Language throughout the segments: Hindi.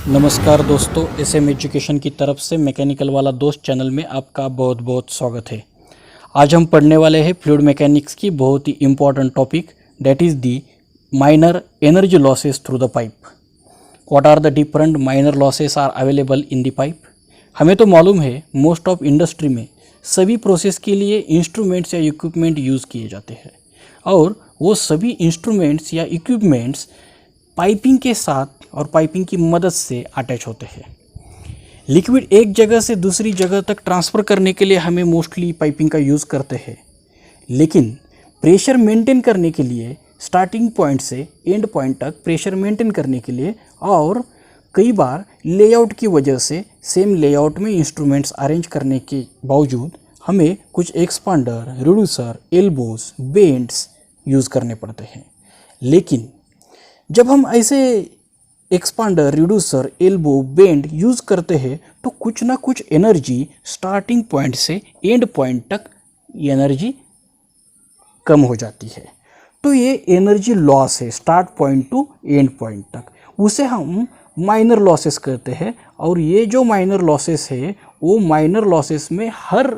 नमस्कार दोस्तों, एसएम एजुकेशन की तरफ से मैकेनिकल वाला दोस्त चैनल में आपका बहुत बहुत स्वागत है। आज हम पढ़ने वाले हैं फ्लूइड मैकेनिक्स की बहुत ही important topic, that is the minor energy losses through the pipe. What are the different minor losses are available in the pipe. हमें तो मालूम है मोस्ट ऑफ इंडस्ट्री में सभी प्रोसेस के लिए इंस्ट्रूमेंट्स या इक्विपमेंट यूज़ किए जाते हैं और वो सभी इंस्ट्रूमेंट्स या इक्विपमेंट्स पाइपिंग के साथ और पाइपिंग की मदद से अटैच होते हैं। लिक्विड एक जगह से दूसरी जगह तक ट्रांसफ़र करने के लिए हमें मोस्टली पाइपिंग का यूज़ करते हैं, लेकिन प्रेशर मेंटेन करने के लिए स्टार्टिंग पॉइंट से एंड पॉइंट तक प्रेशर मेंटेन करने के लिए और कई बार लेआउट की वजह से सेम लेआउट में इंस्ट्रूमेंट्स अरेंज करने के बावजूद हमें कुछ expander, reducer, elbows, bends use करने पड़ते हैं। लेकिन जब हम ऐसे expander, reducer, elbow, bend use करते हैं तो कुछ ना कुछ एनर्जी स्टार्टिंग पॉइंट से एंड पॉइंट तक एनर्जी कम हो जाती है। तो ये एनर्जी लॉस है start point to end point तक, उसे हम माइनर लॉसेस कहते हैं। और ये जो माइनर लॉसेस है वो माइनर लॉसेस में हर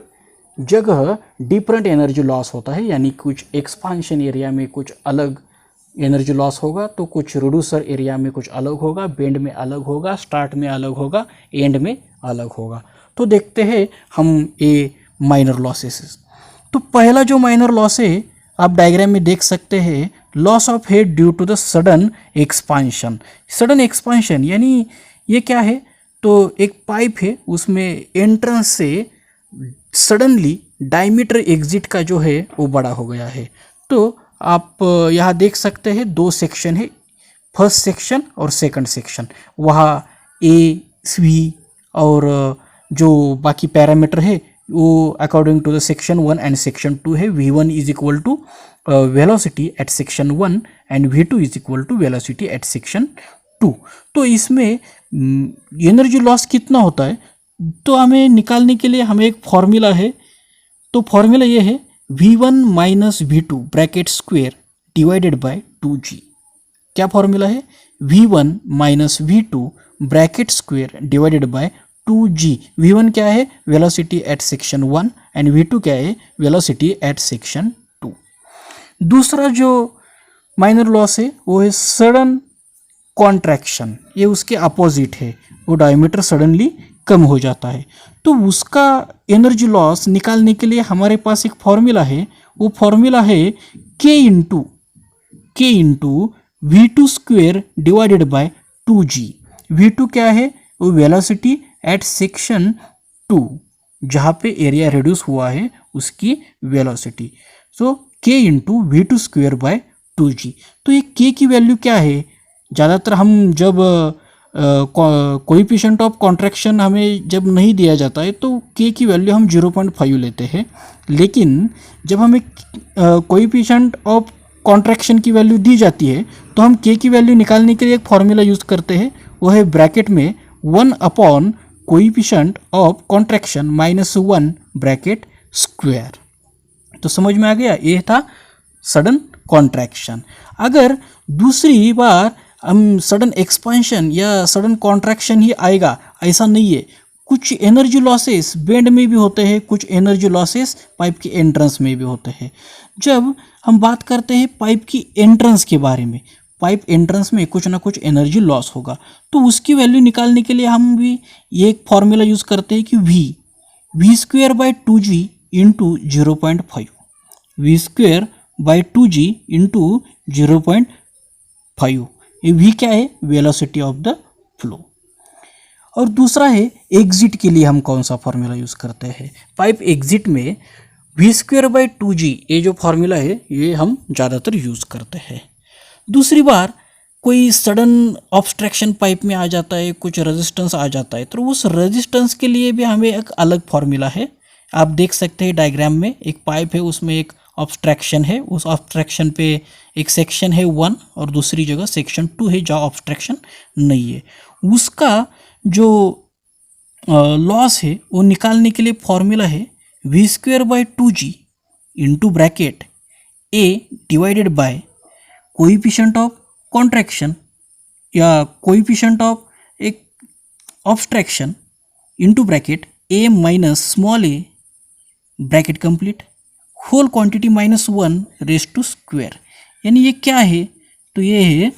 जगह डिफरेंट एनर्जी लॉस होता है, यानी कुछ एक्सपांशन एरिया में कुछ अलग एनर्जी लॉस होगा, तो कुछ रिड्यूसर एरिया में कुछ अलग होगा, बेंड में अलग होगा, स्टार्ट में अलग होगा, एंड में अलग होगा। तो देखते हैं हम ये माइनर लॉसेस। तो पहला जो माइनर लॉस है आप डायग्राम में देख सकते हैं, loss of head due to the sudden expansion. Sudden expansion यानी ये क्या है, तो एक पाइप है उसमें एंट्रेंस से सडनली डायमीटर एग्जिट का जो है वो बड़ा हो गया है। तो आप यहाँ देख सकते हैं दो सेक्शन है, फर्स्ट सेक्शन और सेकंड सेक्शन। वहाँ ए, वी और जो बाकी पैरामीटर है वो according to the section 1 and section 2 है। V1 is equal to velocity at section 1 and V2 is equal to velocity at section 2। तो इसमें एनर्जी लॉस कितना होता है तो हमें निकालने के लिए हमें एक फॉर्मूला है। तो फॉर्मूला ये है V1 minus V2 bracket square divided by 2G। क्या फॉर्मूला है? V1 minus V2 bracket square divided by 2G। V1 क्या है? Velocity at section 1 and V2 क्या है? Velocity at section 2। दूसरा जो माइनर लॉस है वो है सडन कॉन्ट्रैक्शन। ये उसके अपोजिट है, वो डायमीटर सडनली कम हो जाता है। तो उसका एनर्जी लॉस निकालने के लिए हमारे पास एक फॉर्मूला है, वो फॉर्मूला है K into V2 square divided by 2G। V2 क्या है? वो वेलोसिटी एट सेक्शन 2, जहाँ पे एरिया रिड्यूस हुआ है उसकी velocity. So K into V2 square by 2G। तो ये K की वैल्यू क्या है? ज़्यादातर हम जब कोएफिशिएंट ऑफ कॉन्ट्रैक्शन हमें जब नहीं दिया जाता है तो K की वैल्यू हम 0.5 लेते हैं, लेकिन जब हमें कोएफिशिएंट ऑफ कॉन्ट्रैक्शन की वैल्यू दी जाती है तो हम K की वैल्यू निकालने के लिए एक फॉर्मूला यूज़ करते हैं, वो है ब्रैकेट में 1 upon coefficient of contraction minus 1 bracket square. तो समझ में आ गया, ये था सडन कॉन्ट्रैक्शन। अगर दूसरी बार हम सडन एक्सपांशन या सडन कॉन्ट्रैक्शन ही आएगा ऐसा नहीं है, कुछ एनर्जी लॉसेस बेंड में भी होते हैं, कुछ एनर्जी लॉसेस पाइप के एंट्रेंस में भी होते हैं। जब हम बात करते हैं पाइप की एंट्रेंस के बारे में, पाइप एंट्रेंस में कुछ ना कुछ एनर्जी लॉस होगा, तो उसकी वैल्यू निकालने के लिए हम भी ये एक फॉर्मूला यूज़ करते हैं कि V square by 2G into 0.5, V square by 2G into 0.5। ये V क्या है? Velocity of the flow. और दूसरा है एग्जिट के लिए हम कौन सा फॉर्मूला यूज़ करते हैं? पाइप एग्जिट में V स्क्वेयर बाई 2G, ये जो फॉर्मूला है ये हम ज़्यादातर यूज़ करते हैं। दूसरी बार कोई सडन ऑब्स्ट्रक्शन पाइप में आ जाता है, कुछ रेजिस्टेंस आ जाता है, तो उस रेजिस्टेंस के लिए भी हमें एक अलग फॉर्मूला है। आप देख सकते हैं डायग्राम में एक पाइप है, उसमें एक ऑब्स्ट्रक्शन है, उस ऑब्स्ट्रक्शन पे एक सेक्शन है 1 और दूसरी जगह सेक्शन 2 है जहाँ ऑब्स्ट्रक्शन नहीं है। उसका जो लॉस है वो निकालने के लिए फॉर्मूला है V square by 2G into bracket A divided by coefficient of contraction या कोएफिशिएंट ऑफ एक obstruction into bracket A minus small A bracket complete whole quantity -1 raise to square. यानी ये क्या है, तो ये है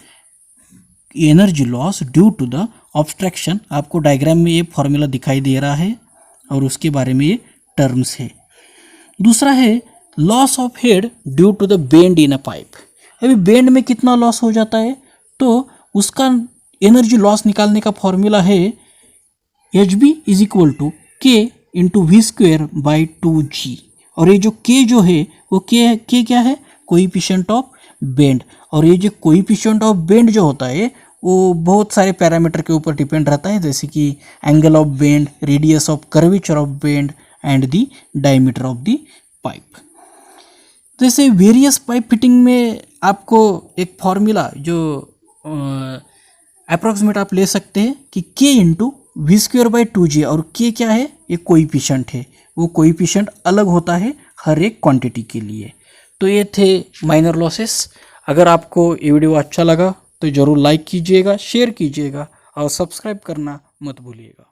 energy loss due to the obstruction. आपको डायग्राम में ये फॉर्मूला दिखाई दे रहा है और उसके बारे में ये टर्म्स है। दूसरा है loss of head due to the bend in a pipe. अभी बेंड में कितना लॉस हो जाता है, तो उसका एनर्जी लॉस निकालने का फॉर्मूला है HB is equal to K into V²/2G। और ये जो K जो है वो K क्या है, कोइफिशिएंट ऑफ बेंड। और ये जो कोइफिशिएंट ऑफ बेंड जो होता है वो बहुत सारे पैरामीटर के ऊपर डिपेंड रहता है, जैसे कि angle of bend, radius of curvature of bend and the diameter of the pipe. जैसे वेरियस पाइप फिटिंग में आपको एक फॉर्मूला जो अप्रॉक्सीमेट आप ले सकते हैं कि K इंटू V²/2G। और K क्या है, ये कोइफिशिएंट है, वो कोइफिशिएंट अलग होता है हर एक क्वांटिटी के लिए। तो ये थे माइनर लॉसेस। अगर आपको ये वीडियो अच्छा लगा तो ज़रूर लाइक कीजिएगा, शेयर कीजिएगा और सब्सक्राइब करना मत भूलिएगा।